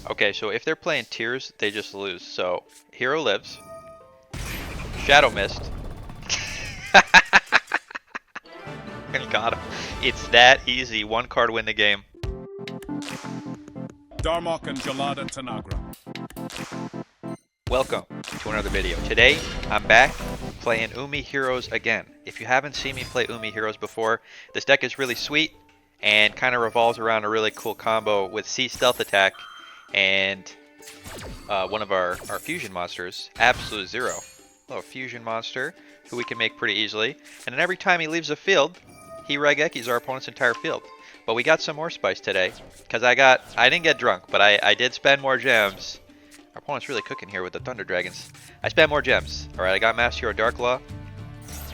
Okay, so if they're playing tiers, they just lose. So, Hero lives. Shadow Mist. And got him. It's that easy. One card win the game. Darmok and Jalada Tanagra. Welcome to another video. Today, I'm back playing Umi Heros again. If you haven't seen me play Umi Heros before, this deck is really sweet and kind of revolves around a really cool combo with C Stealth Attack and one of our fusion monsters, Absolute Zero. A little fusion monster who we can make pretty easily. And then every time he leaves the field, he Raigekis our opponent's entire field. But we got some more spice today, because I didn't get drunk, but I did spend more gems. Our opponent's really cooking here with the Thunder Dragons. I spent more gems. Alright, I got Master Hero Dark Law,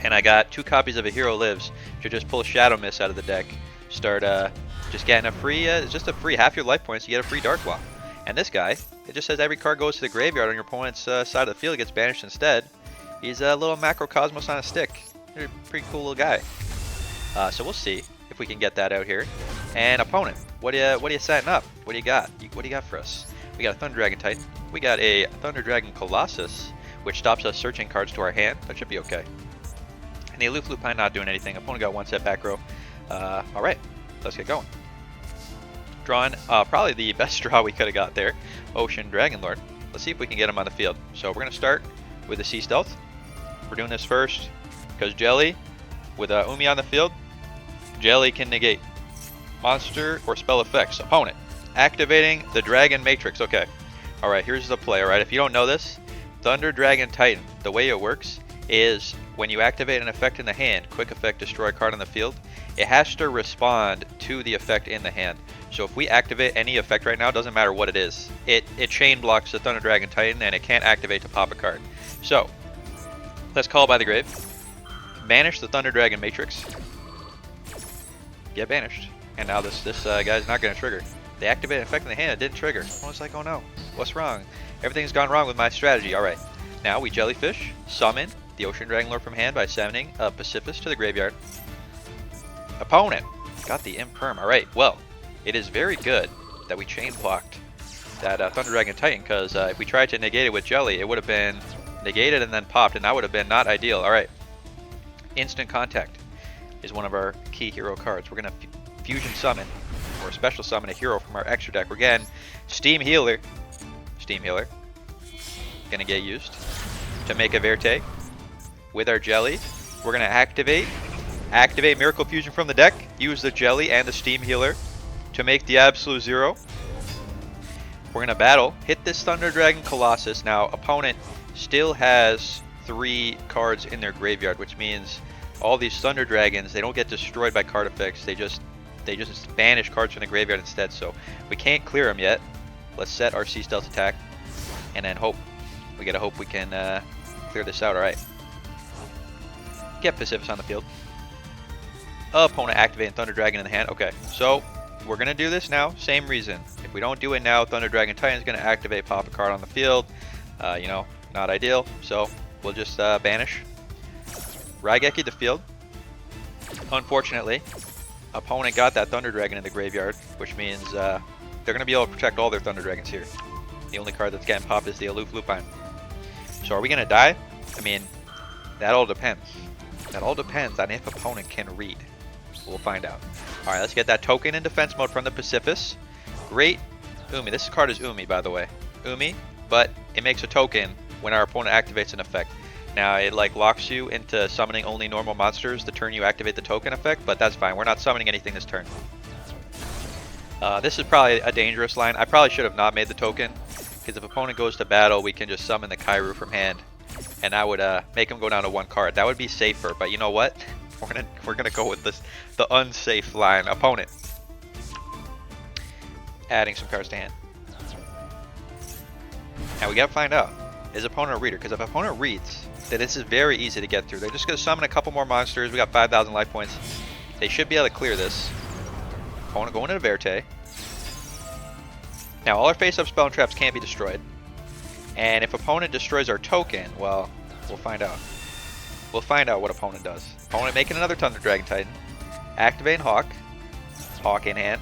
and I got 2 copies of a Hero Lives to just pull Shadow Mist out of the deck. Start just getting a free, just a free half your life points, you get a free Dark Law. And this guy, it just says every card goes to the graveyard on your opponent's side of the field, gets banished instead. He's a little Macrocosmos on a stick. Pretty cool little guy. So we'll see if we can get that out here. And opponent, what are you setting up? What do you got? What do you got for us? We got a Thunder Dragon Titan. We got a Thunder Dragon Colossus, which stops us searching cards to our hand. That should be okay. And the Aloof Lupine not doing anything. Opponent got 1 set back row. Alright, let's get going. Drawing probably the best draw we could have got there. Ocean Dragon Lord. Let's see if we can get him on the field. So we're going to start with the Sea Stealth. We're doing this first because Jelly, with Umi on the field, Jelly can negate monster or spell effects. Opponent, activating the Dragon Matrix. Okay. Alright, here's the play. Alright, if you don't know this, Thunder Dragon Titan, the way it works is when you activate an effect in the hand, quick effect, destroy a card on the field, it has to respond to the effect in the hand. So if we activate any effect right now, doesn't matter what it is, it chain blocks the Thunder Dragon Titan and it can't activate to pop a card. So, let's call by the grave. Banish the Thunder Dragon Matrix. Get banished. And now this guy's not going to trigger. They activate an effect in the hand, it didn't trigger. I was like, oh no, what's wrong? Everything's gone wrong with my strategy. Alright, now we Jellyfish, summon the Ocean Dragon Lord from hand by summoning a Pacifist to the graveyard. Opponent got the Imperm. Alright, well, it is very good that we chain blocked that Thunder Dragon Titan, because if we tried to negate it with Jelly, it would have been negated and then popped, and that would have been not ideal. Alright, Instant Contact is one of our key hero cards. We're going to fusion summon, or special summon a hero from our extra deck. We're getting Steam Healer. Steam Healer. Going to get used to make a Verte. With our Jelly, we're going to activate Miracle Fusion from the deck, use the Jelly and the Steam Healer to make the Absolute Zero. We're going to battle, hit this Thunder Dragon Colossus. Now, opponent still has 3 cards in their graveyard, which means all these Thunder Dragons, they don't get destroyed by card effects, they just banish cards from the graveyard instead. So we can't clear them yet. Let's set our Sea Stealth Attack and then hope. We gotta hope we can clear this out. Alright. Get Pacifist on the field. Opponent activating Thunder Dragon in the hand. Okay, so we're gonna do this now. Same reason. If we don't do it now, Thunder Dragon Titan is gonna activate, pop a card on the field. You know, not ideal. So we'll just banish Raigeki the field. Unfortunately, opponent got that Thunder Dragon in the graveyard, which means they're gonna be able to protect all their Thunder Dragons here. The only card that's getting popped is the Aloof Lupine. So are we gonna die? I mean, that all depends. That all depends on if opponent can read. We'll find out. Alright, let's get that token in defense mode from the Pacifist. Great Umi. This card is Umi, by the way. Umi, but it makes a token when our opponent activates an effect. Now, it like locks you into summoning only normal monsters the turn you activate the token effect, but that's fine. We're not summoning anything this turn. This is probably a dangerous line. I probably should have not made the token, because if opponent goes to battle, we can just summon the Kairu from hand, and that would make him go down to 1 card. That would be safer, but you know what? We're gonna go with the unsafe line. Opponent adding some cards to hand. Now we gotta find out, is opponent a reader? Because if opponent reads, then this is very easy to get through. They're just gonna summon a couple more monsters. We got 5,000 life points. They should be able to clear this. Opponent going into Verte. Now all our face-up spell and traps can't be destroyed. And if opponent destroys our token, well, we'll find out. We'll find out what opponent does. Opponent making another Thunder Dragon Titan. Activating Hawk. Hawk in hand.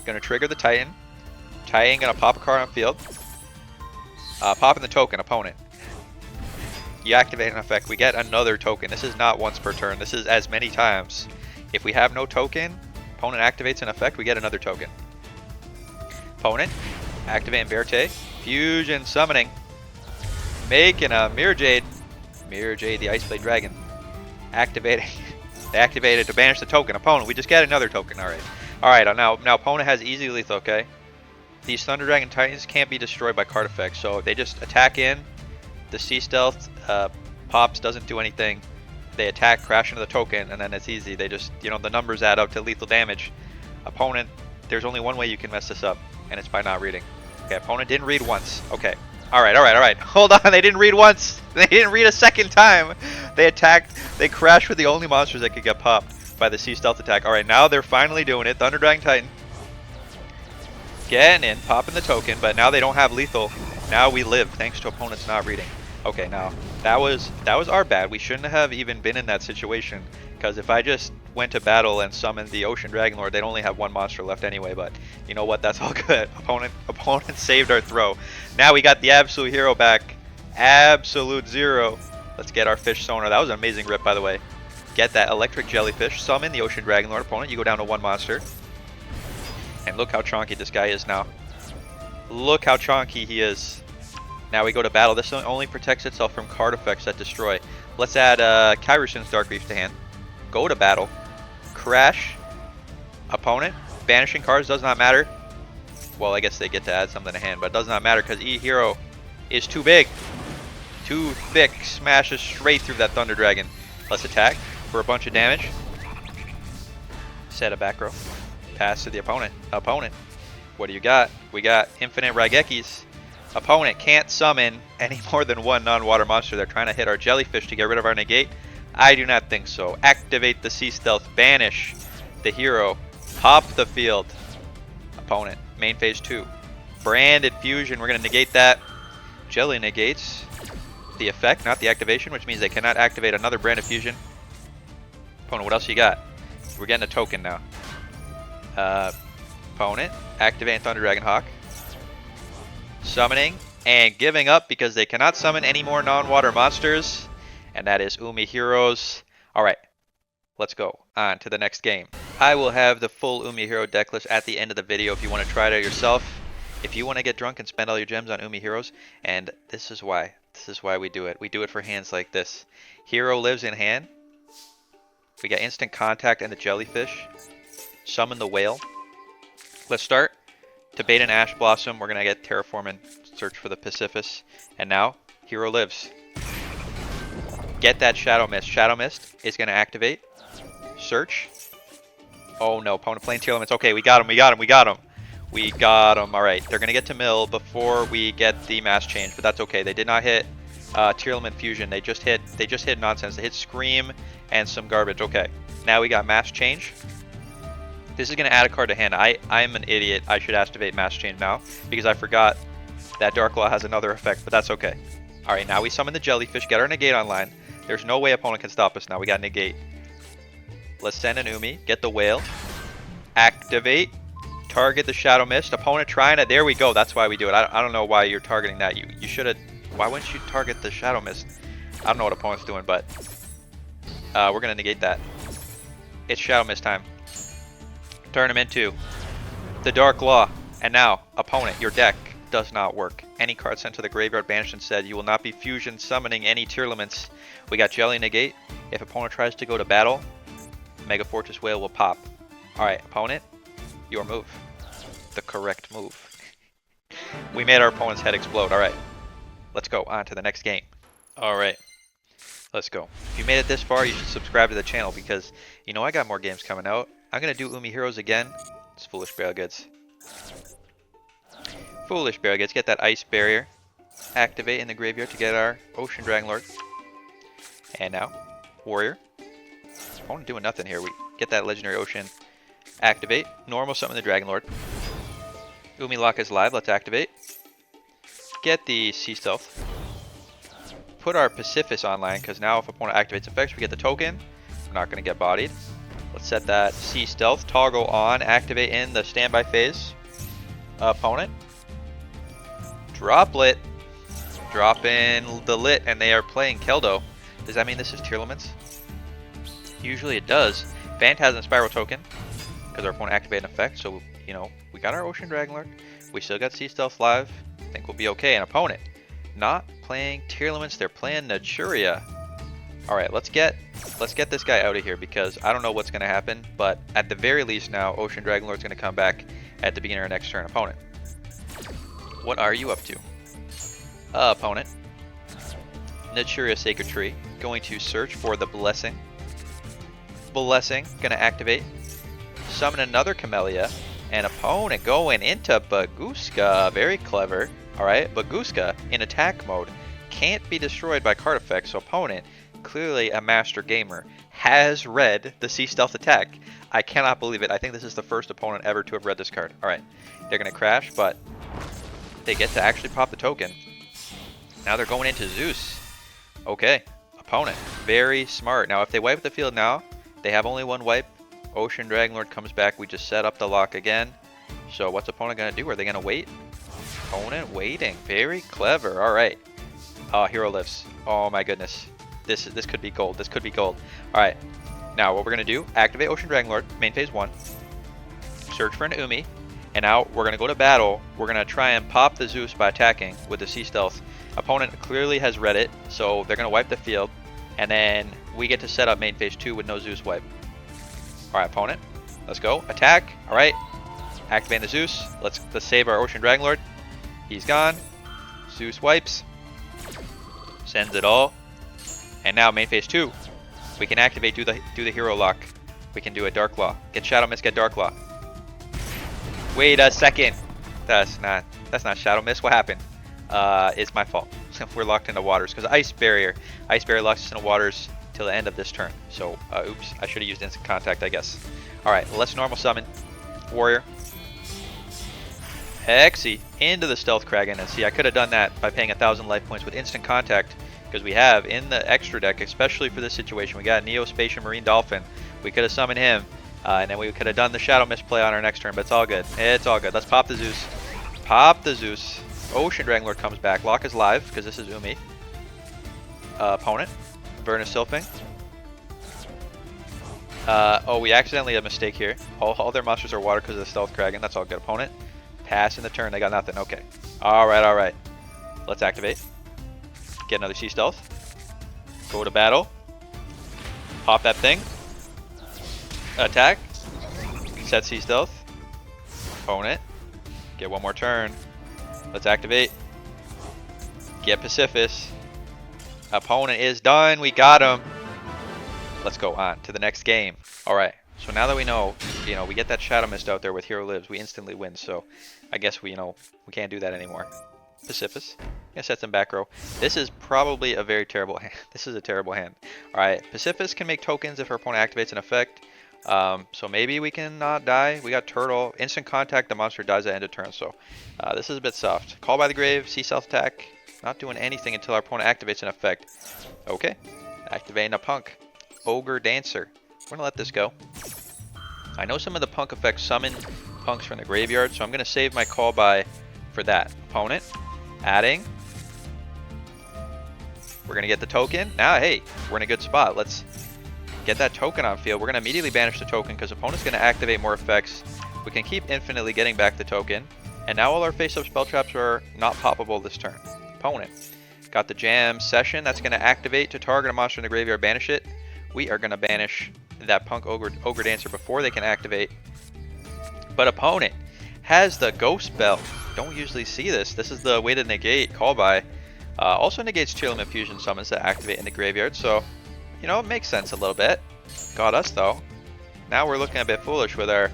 Gonna trigger the Titan. Titan gonna pop a card on field. Popping the token, opponent. You activate an effect, we get another token. This is not once per turn, this is as many times. If we have no token, opponent activates an effect, we get another token. Opponent, activating Verte. Fusion summoning. Making a Mirror Jade. Mirror Jade, the Ice Blade Dragon. Activating. They activated to banish the token. Opponent, we just get another token. Alright. Alright, now opponent has easy lethal, okay? These Thunder Dragon Titans can't be destroyed by card effects, so they just attack in. The Sea Stealth pops, doesn't do anything. They attack, crash into the token, and then it's easy. They just, you know, the numbers add up to lethal damage. Opponent, there's only one way you can mess this up, and it's by not reading. Okay, opponent didn't read once. Okay. Alright. Hold on, they didn't read once. They didn't read a second time. They attacked, they crashed with the only monsters that could get popped by the Sea Stealth attack. Alright, now they're finally doing it. Thunder Dragon Titan. Getting in, popping the token, but now they don't have lethal. Now we live, thanks to opponents not reading. Okay, now, that was our bad. We shouldn't have even been in that situation. Because if I just went to battle and summoned the Ocean Dragon Lord, they'd only have one monster left anyway. But you know what? That's all good. Opponent saved our throw. Now we got the Absolute Hero back. Absolute Zero. Let's get our fish sonar. That was an amazing rip, by the way. Get that Electric Jellyfish. Summon the Ocean Dragon Lord. Opponent, you go down to one monster. And look how chonky this guy is now. Look how chonky he is. Now we go to battle. This only protects itself from card effects that destroy. Let's add Kyrushin's Dark Reef to hand. Go to battle. Crash. Opponent. Banishing cards does not matter. Well, I guess they get to add something to hand, but it does not matter because E Hero is too big. Too thick. Smashes straight through that Thunder Dragon. Let's attack for a bunch of damage. Set a back row. Pass to the opponent. Opponent. What do you got? We got infinite Raigekis. Opponent can't summon any more than one non-water monster. They're trying to hit our jellyfish to get rid of our negate. I do not think so. Activate the Sea Stealth. Banish the hero. Pop the field. Opponent. Main phase 2. Branded Fusion. We're going to negate that. Jelly negates the effect, not the activation, which means they cannot activate another Branded Fusion. Opponent, what else you got? We're getting a token now. Opponent. Activating Thunder Dragon Hawk. Summoning and giving up because they cannot summon any more non-water monsters. And that is Umi Heros. Alright, let's go on to the next game. I will have the full Umi Hero deck list at the end of the video if you want to try it out yourself. If you want to get drunk and spend all your gems on Umi Heros, and this is why we do it. We do it for hands like this. Hero lives in hand. We got instant contact and the jellyfish. Summon the whale. Let's start. To bait an Ash Blossom, we're going to get Terraform and search for the Pacifist. And now, Hero lives. Get that Shadow Mist. Shadow Mist is going to activate. Search. Oh no, opponent playing Tear Elements. Okay, we got him. Alright, they're going to get to mill before we get the Mass Change, but that's okay. They did not hit Tear Element Fusion. They just hit nonsense. They hit Scream and some garbage. Okay, now we got Mass Change. This is going to add a card to hand. I'm an idiot. I should activate Mass Change now because I forgot that Dark Law has another effect, but that's okay. Alright, now we summon the Jellyfish, get our Negate online. There's no way opponent can stop us now. We got Negate. Let's send an Umi, get the Whale. Activate. Target the Shadow Mist. Opponent trying to... There we go. That's why we do it. I don't know why you're targeting that. You should have... Why wouldn't you target the Shadow Mist? I don't know what opponent's doing, but... we're going to negate that. It's Shadow Mist time. Turn him into the Dark Law. And now, opponent, your deck does not work. Any card sent to the graveyard banished instead. You will not be fusion summoning any Tear Elements. We got Jelly Negate. If opponent tries to go to battle, Mega Fortress Whale will pop. Alright, opponent, your move. The correct move. We made our opponent's head explode. Alright, let's go on to the next game. Alright, let's go. If you made it this far, you should subscribe to the channel because, you know, I got more games coming out. I'm going to do Umi Heros again. It's Foolish Barrelgoods. Foolish Barrelgoods. Get that Ice Barrier. Activate in the graveyard to get our Ocean Dragon Lord. And now, Warrior. Opponent doing nothing here. We get that Legendary Ocean. Activate. Normal summon the Dragon Lord. Umi Lock is live. Let's activate. Get the Sea Stealth. Put our Pacifist online because now if opponent activates effects, we get the token. We're not going to get bodied. Let's set that Sea Stealth. Toggle on. Activate in the standby phase. Opponent. Droplet. Drop in the lit, and they are playing Keldo. Does that mean this is tier limits? Usually it does. Phantasm Spiral token, because our opponent activated an effect, so, you know, we got our Ocean Dragonlord. We still got Sea Stealth live. I think we'll be okay. An opponent not playing tier limits, they're playing Naturia. Alright, let's get this guy out of here, because I don't know what's going to happen, but at the very least now, Ocean Dragonlord's going to come back at the beginning of our next turn. Opponent, what are you up to? Opponent, Naturia Sacred Tree, going to search for the Blessing. Blessing, gonna activate. Summon another Camellia. And opponent going into Baguska. Very clever. Alright, Baguska in attack mode. Can't be destroyed by card effects, so opponent, clearly a master gamer, has read the Sea Stealth attack. I cannot believe it. I think this is the first opponent ever to have read this card. Alright, they're gonna crash, but they get to actually pop the token. Now they're going into Zeus. Okay, opponent, very smart. Now if they wipe the field now, they have only one wipe. Ocean Dragonlord comes back. We just set up the lock again. So what's opponent going to do? Are they going to wait? Opponent waiting. Very clever. All right. Hero lives. Oh my goodness. This could be gold. This could be gold. All right. Now what we're going to do, activate Ocean Dragonlord, main phase 1. Search for an Umi. And now we're going to go to battle. We're going to try and pop the Zeus by attacking with the Sea Stealth. Opponent clearly has read it, so they're going to wipe the field. And then we get to set up main phase 2 with no Zeus wipe. Alright, opponent. Let's go. Attack. Alright. Activate the Zeus. Let's save our Ocean Dragonlord. He's gone. Zeus wipes. Sends it all. And now main phase 2. We can activate, do the hero lock. We can do a Dark Claw. Get Shadow Mist, get Dark Claw. Wait a second. That's not Shadow Mist. What happened? It's my fault. We're locked into waters because Ice Barrier locks us into waters till the end of this turn. So, oops, I should have used instant contact, I guess. Alright, let's normal summon Warrior. Hexy into the Stealth Kraken. And see, I could have done that by paying 1,000 life points with instant contact, because we have in the extra deck, especially for this situation, we got Neospatial Marine Dolphin. We could have summoned him, and then we could have done the Shadow Mist play on our next turn, but it's all good. It's all good. Let's pop the Zeus. Pop the Zeus. Ocean Dragonlord comes back. Lock is live because this is Umi. Opponent. Vernus Sylphing. Oh, we accidentally had a mistake here. All their monsters are water because of the Stealth Kraken. That's all good. Opponent. Pass in the turn. They got nothing. Okay. Alright. Let's activate. Get another Sea Stealth. Go to battle. Pop that thing. Attack. Set Sea Stealth. Opponent. Get one more turn. Let's activate. Get Pacifist. Opponent is done. We got him. Let's go on to the next game. Alright. So now that we know, we get that Shadow Mist out there with Hero Lives, we instantly win. So I guess we can't do that anymore. Pacifist. Yeah, set some back row. This is probably a very terrible hand. This is a terrible hand. Alright. Pacifist can make tokens if our opponent activates an effect. So maybe we can not die. We got Turtle. Instant contact, the monster dies at end of turn. So this is a bit soft. Call by the Grave, Sea Stealth attack. Not doing anything until our opponent activates an effect. Okay. Activating a Punk. Ogre Dancer. We're going to let this go. I know some of the Punk effects summon Punks from the graveyard, so I'm going to save my call by for that. Opponent. Adding. We're going to get the token. Now, hey, we're in a good spot. Let's get that token on field. We're going to immediately banish the token because opponent's going to activate more effects. We can keep infinitely getting back the token. And now all our face-up spell traps are not poppable this turn. Opponent. Got the Jam Session. That's going to activate to target a monster in the graveyard, banish it. We are going to banish that Punk Ogre Dancer before they can activate. But opponent has the Ghost Belt. Don't usually see this. This is the way to negate call by. Also negates Chill Limit Fusion summons that activate in the graveyard. So, it makes sense a little bit. Got us though. Now we're looking a bit foolish with our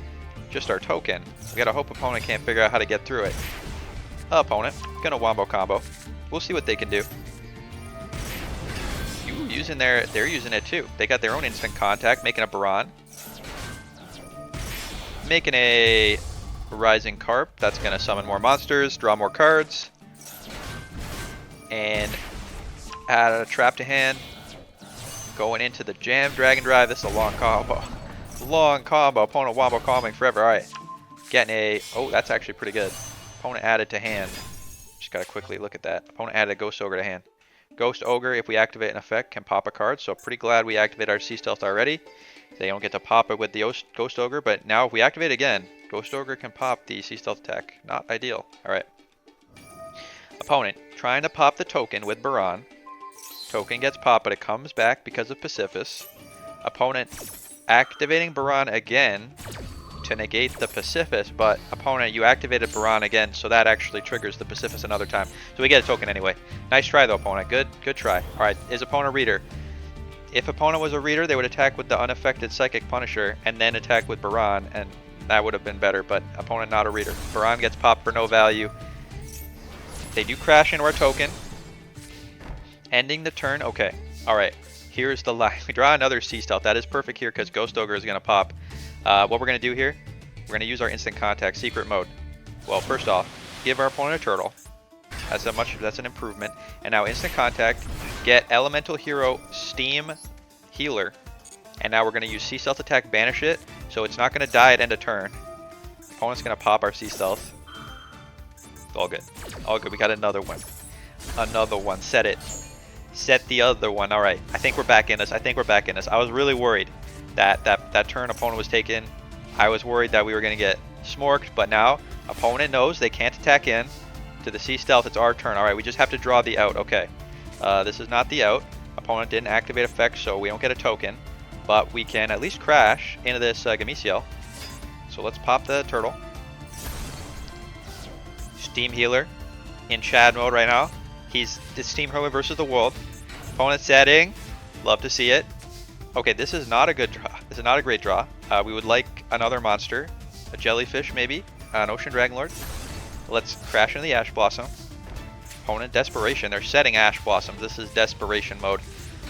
token. We gotta hope opponent can't figure out how to get through it. Opponent, gonna wombo combo. We'll see what they can do. They're using it too. They got their own instant contact, making a Baron. Making a Rising Carp. That's gonna summon more monsters, draw more cards. And add a trap to hand. Going into the Jam Dragon Drive. This is a long combo. Long combo. Opponent wombo combing forever. Alright. Getting a... Oh, that's actually pretty good. Opponent added to hand. Just gotta quickly look at that. Opponent added a Ghost Ogre to hand. Ghost Ogre, if we activate an effect, can pop a card. So pretty glad we activated our Sea Stealth already. They don't get to pop it with the Ghost Ogre, but now if we activate again, Ghost Ogre can pop the Sea Stealth attack. Not ideal. Alright. Opponent, trying to pop the token with Baran. Token gets popped, but it comes back because of Pacifist. Opponent activating Baran again to negate the Pacifist, but opponent, you activated Baran again, so that actually triggers the Pacifist another time. So we get a token anyway. Nice try though, opponent. Good try. Alright, is opponent a reader? If opponent was a reader, they would attack with the unaffected Psychic Punisher and then attack with Baran, and that would have been better, but opponent not a reader. Baran gets popped for no value. They do crash into our token. Ending the turn. Okay. Alright. Here's the line. We draw another Sea Stealth. That is perfect here because Ghost Ogre is going to pop. What we're going to do here, we're going to use our Instant Contact Secret Mode. Well, first off, give our opponent a turtle. That's an improvement. And now Instant Contact, get Elemental Hero Steam Healer. And now we're going to use Sea Stealth Attack, banish it, so it's not going to die at end of turn. Opponent's going to pop our Sea Stealth. All good. All good. We got another one. Another one. Set it. Set the other one. Alright. I think we're back in this. I was really worried that turn opponent was taken. I was worried that we were going to get smorked, but now opponent knows they can't attack in to the Sea Stealth. It's our turn. Alright, we just have to draw the out. Okay. This is not the out. Opponent didn't activate effect, so we don't get a token. But we can at least crash into this Gameciel. So let's pop the turtle. Steam Healer in Chad mode right now. He's the Steam Healer versus the world. Opponent setting. Love to see it. Okay, this is not a good draw. This is not a great draw. We would like another monster. A jellyfish, maybe. An Ocean Dragonlord. Let's crash into the Ash Blossom. Opponent Desperation. They're setting Ash Blossoms. This is Desperation mode.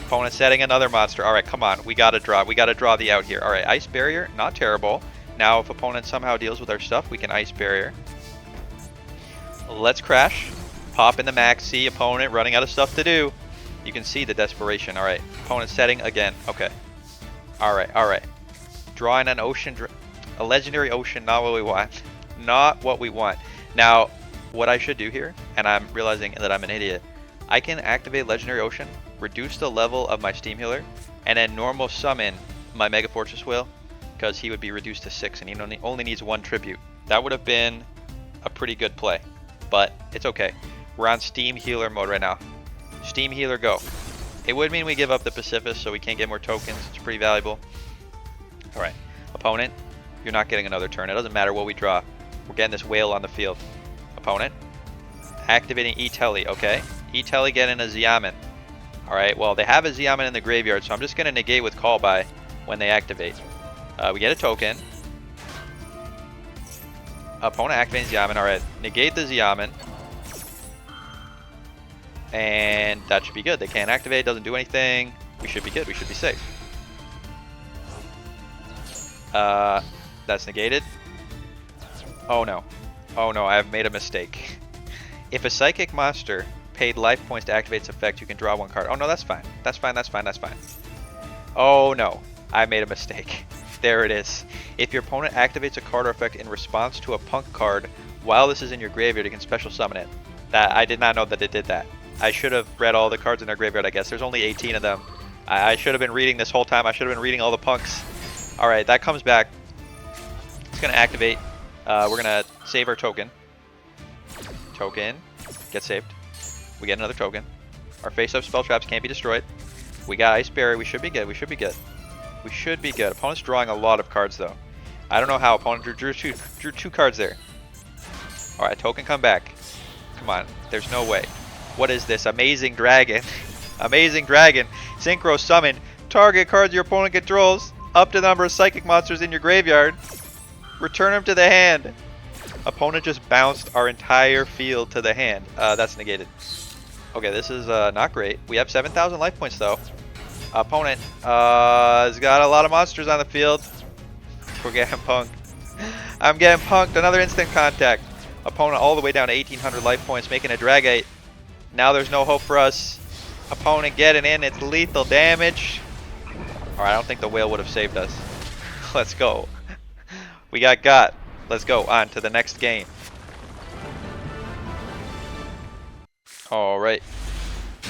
Opponent setting another monster. Alright, come on. We gotta draw. We gotta draw the out here. Alright, Ice Barrier. Not terrible. Now, if opponent somehow deals with our stuff, we can Ice Barrier. Let's crash. Pop in the Maxi. Opponent running out of stuff to do. You can see the desperation. Alright. Opponent setting again. Okay. Alright. Drawing an ocean. A legendary ocean. Not what we want. Not what we want. Now, what I should do here, and I'm realizing that I'm an idiot, I can activate legendary ocean, reduce the level of my Steam Healer, and then normal summon my Mega Fortress Whale, because he would be reduced to 6 and he only needs 1 tribute. That would have been a pretty good play, but it's okay. We're on Steam Healer mode right now. Steam Healer, go. It would mean we give up the Pacifist, so we can't get more tokens. It's pretty valuable. Alright. Opponent, you're not getting another turn. It doesn't matter what we draw. We're getting this whale on the field. Opponent, activating E-Telly, okay. E-Telly getting a Xiamen. Alright, well, they have a Xiamen in the graveyard, so I'm just going to negate with Call By when they activate. We get a token. Opponent activating Xiamen. Alright, negate the Xiamen. And that should be good. They can't activate, doesn't do anything. We should be good, we should be safe. That's negated. Oh no. Oh no, I have made a mistake. If a psychic monster paid life points to activate its effect, you can draw 1 card. Oh no, that's fine. That's fine. Oh no, I made a mistake. There it is. If your opponent activates a card or effect in response to a punk card while this is in your graveyard, you can special summon it. That I did not know that it did that. I should have read all the cards in their graveyard, I guess. There's only 18 of them. I should have been reading this whole time. I should have been reading all the punks. Alright, that comes back. It's going to activate. We're going to save our token. Token. Get saved. We get another token. Our face-up spell traps can't be destroyed. We got Ice Barrier. We should be good. We should be good. Opponent's drawing a lot of cards, though. I don't know how. Opponent drew two cards there. Alright, token come back. Come on. There's no way. What is this? Amazing Dragon. Amazing Dragon. Synchro Summon. Target cards your opponent controls. Up to the number of psychic monsters in your graveyard. Return them to the hand. Opponent just bounced our entire field to the hand. That's negated. Okay, this is not great. We have 7,000 life points, though. Opponent has got a lot of monsters on the field. We're getting punked. I'm getting punked. Another instant contact. Opponent all the way down to 1,800 life points, making a Dragite. Now there's no hope for us. Opponent getting in. It's lethal damage. Alright, I don't think the whale would have saved us. Let's go. We got. Let's go on to the next game. Alright.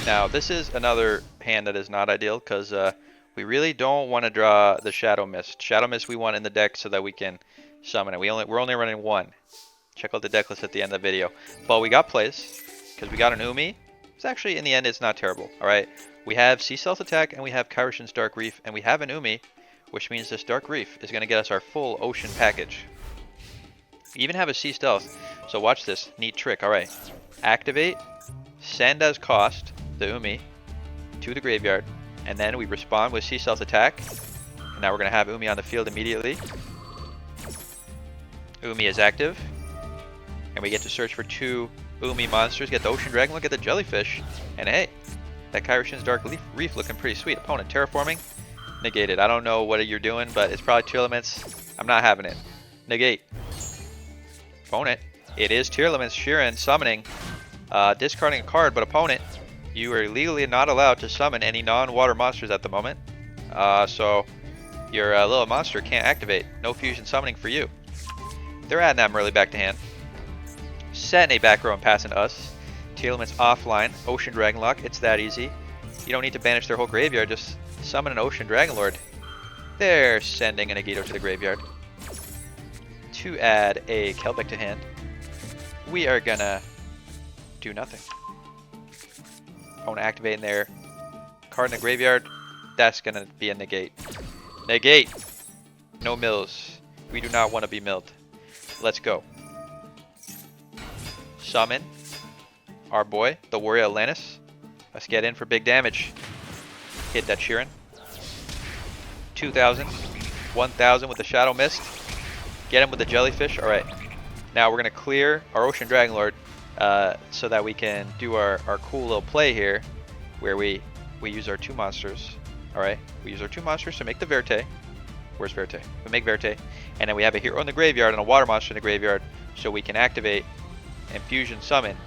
Now, this is another hand that is not ideal because we really don't want to draw the Shadow Mist. Shadow Mist we want in the deck so that we can summon it. We're only running one. Check out the deck list at the end of the video. But we got plays because we got an Umi. It's actually, in the end, it's not terrible. Alright. We have Sea Stealth Attack and we have Kyroshin's Dark Reef and we have an Umi, which means this Dark Reef is going to get us our full ocean package. We even have a Sea Stealth. So watch this. Neat trick. Alright. Activate. Send as cost the Umi to the graveyard. And then we respond with Sea Stealth Attack. And now we're going to have Umi on the field immediately. Umi is active. And we get to search for 2 Umi monsters. Get the Ocean Dragon, look at the Jellyfish. And hey, that Kyroshin's Dark Reef looking pretty sweet. Opponent terraforming. Negated. I don't know what you're doing, but it's probably Tier Limits. I'm not having it. Negate. Opponent. It is Tier Limits. Sheeran summoning. Discarding a card, but opponent, you are legally not allowed to summon any non-water monsters at the moment. So your little monster can't activate. No fusion summoning for you. They're adding that Merly back to hand. Setting a back row and passing to us. Tier Limits offline. Ocean Dragonlock. It's that easy. You don't need to banish their whole graveyard. Just summon an Ocean Dragonlord. They're sending an Yugioh to the graveyard. To add a Kelbeck to hand, we are gonna do nothing. Opponent activating their card in the graveyard. That's gonna be a negate. Negate! No mills. We do not want to be milled. Let's go. Summon our boy, the Warrior Atlantis. Let's get in for big damage. Hit that Sheeran. 2,000. 1,000 with the Shadow Mist. Get him with the Jellyfish. Alright. Now we're going to clear our Ocean Dragonlord so that we can do our cool little play here where we use our 2 monsters. Alright. We use our 2 monsters to make the Verte. Where's Verte? We make Verte. And then we have a hero in the graveyard and a water monster in the graveyard so we can activate and fusion summon,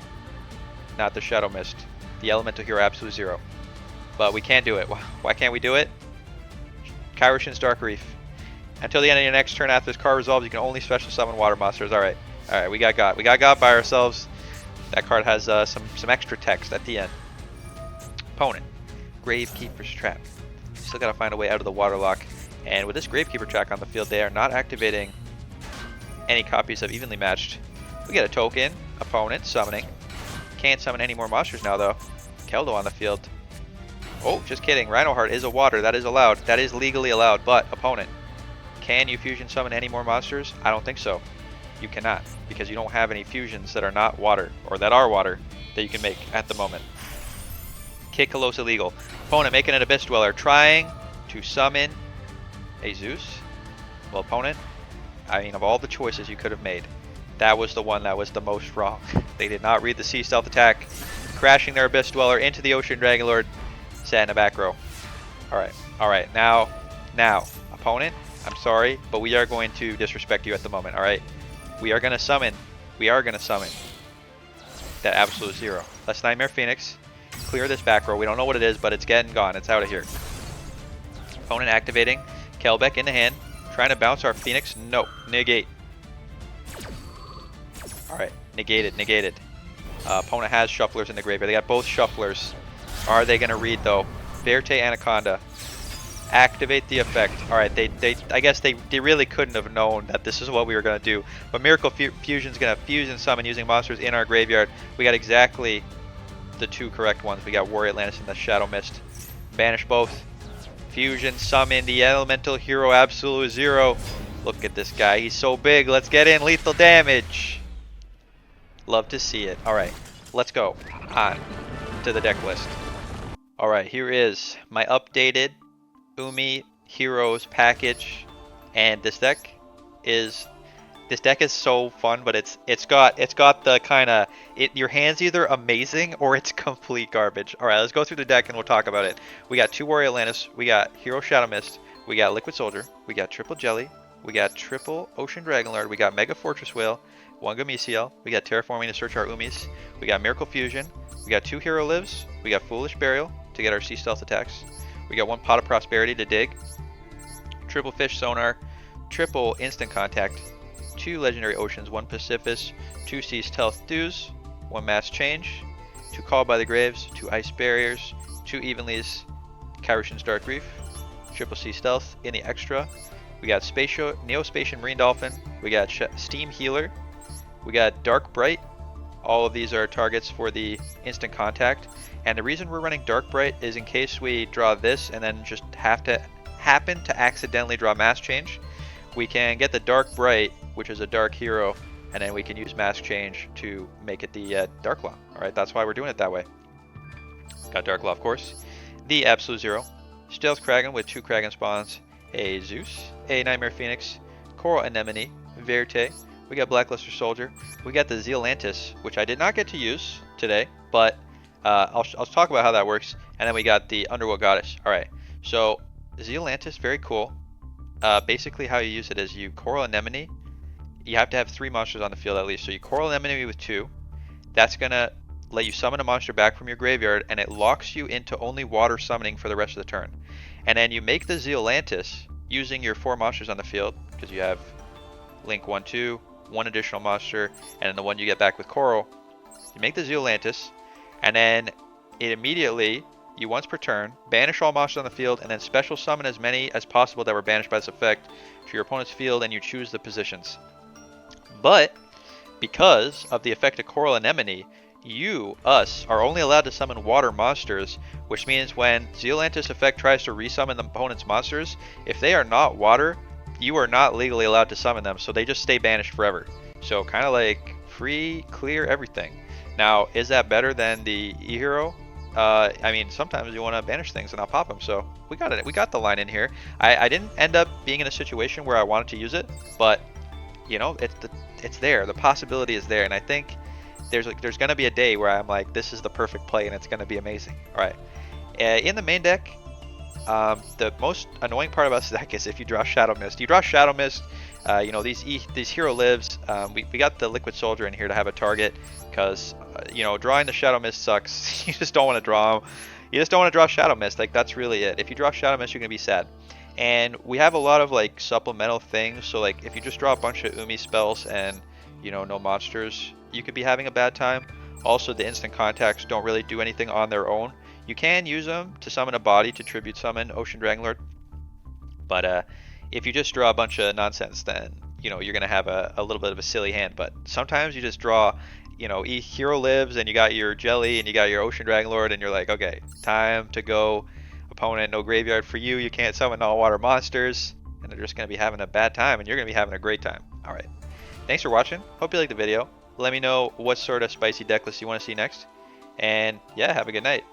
not the Shadow Mist, the elemental hero Absolute Zero. But we can't do it. Why can't we do it? Kyroshin's Dark Reef. Until the end of your next turn after this card resolves, you can only special summon water monsters. Alright. Alright, we got got. We got got by ourselves. That card has some extra text at the end. Opponent. Gravekeeper's Trap. Still gotta find a way out of the waterlock. And with this Gravekeeper track on the field, they are not activating any copies of Evenly Matched. We get a token. Opponent summoning. Can't summon any more monsters now though. Keldo on the field. Oh, just kidding. Rhino Heart is a water. That is allowed. That is legally allowed. But opponent, can you fusion summon any more monsters? I don't think so. You cannot, because you don't have any fusions that are not water, or that are water, that you can make at the moment. Kick Kalos illegal. Opponent making an Abyss Dweller, trying to summon a Zeus. Well, opponent, I mean, of all the choices you could have made, that was the one that was the most wrong. They did not read the Sea Stealth Attack, crashing their Abyss Dweller into the Ocean Dragonlord, sat in the back row. Alright, now, opponent, I'm sorry, but we are going to disrespect you at the moment, alright? We are going to summon that Absolute Zero. Let's Nightmare Phoenix, clear this back row. We don't know what it is, but it's getting gone. It's out of here. Opponent activating, Kelbeck in the hand, trying to bounce our Phoenix. No, negate. Alright, negated. Opponent has Shufflers in the graveyard. They got both Shufflers. Are they going to read though? Verte Anaconda. Activate the effect. Alright, I guess they really couldn't have known that this is what we were going to do. But Miracle Fusion is going to fusion summon using monsters in our graveyard. We got exactly the 2 correct ones. We got Warrior Atlantis and the Shadow Mist. Banish both. Fusion summon the elemental hero Absolute Zero. Look at this guy. He's so big. Let's get in. Lethal damage. Love to see it. Alright, let's go on to the deck list. Alright, here is my updated Umi Heros package. And this deck is so fun, but it's got the kind of your hand's either amazing or it's complete garbage. Alright, let's go through the deck and we'll talk about it. We got 2 Warrior Atlantis, we got Hero Shadow Mist, we got Liquid Soldier, we got triple Jelly, we got triple Ocean Dragonlord, we got Mega Fortress Whale, 1 Gameciel, we got Terraforming to search our Umis, we got Miracle Fusion, we got 2 Hero Lives, we got Foolish Burial to get our Sea Stealth attacks, we got 1 Pot of Prosperity to dig, triple Fish Sonar, triple Instant Contact, 2 Legendary Oceans, 1 Pacifist, 2 Seas Stealth Dews, 1 Mass Change, 2 Called by the Graves, 2 Ice Barriers, 2 Evenly's Kyrushin's Dark Reef, Triple C Stealth. In the extra, we got Neospatial Marine Dolphin, we got Steam Healer, we got Dark Bright. All of these are targets for the instant contact. And the reason we're running Dark Bright is in case we draw this and then just happen to accidentally draw Mass Change, we can get the Dark Bright, which is a Dark Hero, and then we can use Mass Change to make it the Dark Law. Alright, that's why we're doing it that way. Got Dark Law, of course. The Absolute Zero. Stealth Kraken with 2 Kraken spawns, a Zeus, a Nightmare Phoenix, Coral Anemone, Verte. We got Blackluster Soldier. We got the Zealantis, which I did not get to use today, but I'll talk about how that works. And then we got the Underworld Goddess. Alright, so Zealantis, very cool. Basically how you use it is you Coral Anemone. You have to have 3 monsters on the field at least. So you Coral Anemone with 2. That's going to let you summon a monster back from your graveyard, and it locks you into only water summoning for the rest of the turn. And then you make the Zealantis using your 4 monsters on the field, because you have Link 1, 2, 1 additional monster, and then the one you get back with Coral. You make the Zealantis, and then it immediately, you once per turn, banish all monsters on the field, and then special summon as many as possible that were banished by this effect to your opponent's field, and you choose the positions. But because of the effect of Coral Anemone, us, are only allowed to summon water monsters, which means when Zealantis effect tries to resummon the opponent's monsters, if they are not water, you are not legally allowed to summon them, so they just stay banished forever. So kind of like free, clear everything. Now, is that better than the E-Hero? I mean, sometimes you want to banish things and I'll pop them, so we got it. We got the line in here. I didn't end up being in a situation where I wanted to use it, but you know, it's there. The possibility is there, and I think there's going to be a day where I'm like, this is the perfect play, and it's going to be amazing. All right, in the main deck, the most annoying part about this deck is if you draw Shadow Mist. You draw Shadow Mist, you know, these hero lives. We got the Liquid Soldier in here to have a target, because you know, drawing the Shadow Mist sucks. You just don't want to draw them. You just don't want to draw Shadow Mist. Like, that's really it. If you draw Shadow Mist, you're gonna be sad. And we have a lot of like supplemental things. So like, if you just draw a bunch of Umi spells and you know, no monsters, you could be having a bad time. Also, the instant contacts don't really do anything on their own. You can use them to summon a body to tribute summon Ocean Dragonlord, but if you just draw a bunch of nonsense, then you know, you're gonna have a little bit of a silly hand. But sometimes you just draw, you know, hero lives, and you got your Jelly, and you got your Ocean Dragonlord, and you're like, okay, time to go. Opponent, no graveyard for you. You can't summon all water monsters, and they're just gonna be having a bad time, and you're gonna be having a great time. All right, thanks for watching. Hope you liked the video. Let me know what sort of spicy deck list you want to see next, and yeah, have a good night.